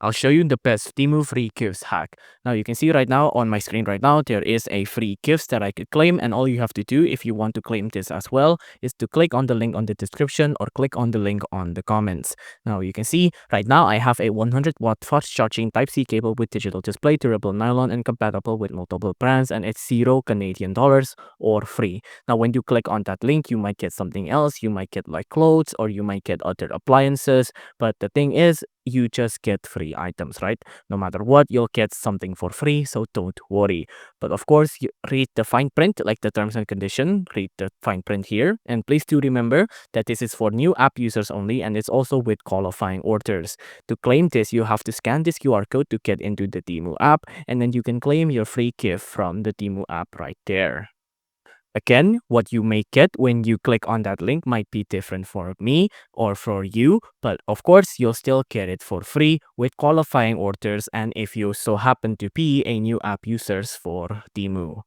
I'll show you the best Temu free gifts hack. Now you can see right now on my screen right now, there is a free gifts that I could claim, and all you have to do if you want to claim this as well is to click on the link on the description or click on the link on the comments. Now you can see right now I have a 100-watt fast charging Type-C cable with digital display, durable nylon, and compatible with multiple brands, and it's $0 or free. Now when you click on that link, you might get something else. You might get like clothes, or you might get other appliances, but the thing is, you just get free items, right? No matter what, you'll get something for free, so don't worry. But of course, you read the fine print, like the terms and condition, read the fine print here. And please do remember that this is for new app users only, and it's also with qualifying orders. To claim this, you have to scan this QR code to get into the Temu app, and then you can claim your free gift from the Temu app right there. Again, what you may get when you click on that link might be different for me or for you, but of course, you'll still get it for free with qualifying orders and if you so happen to be a new app users for Temu.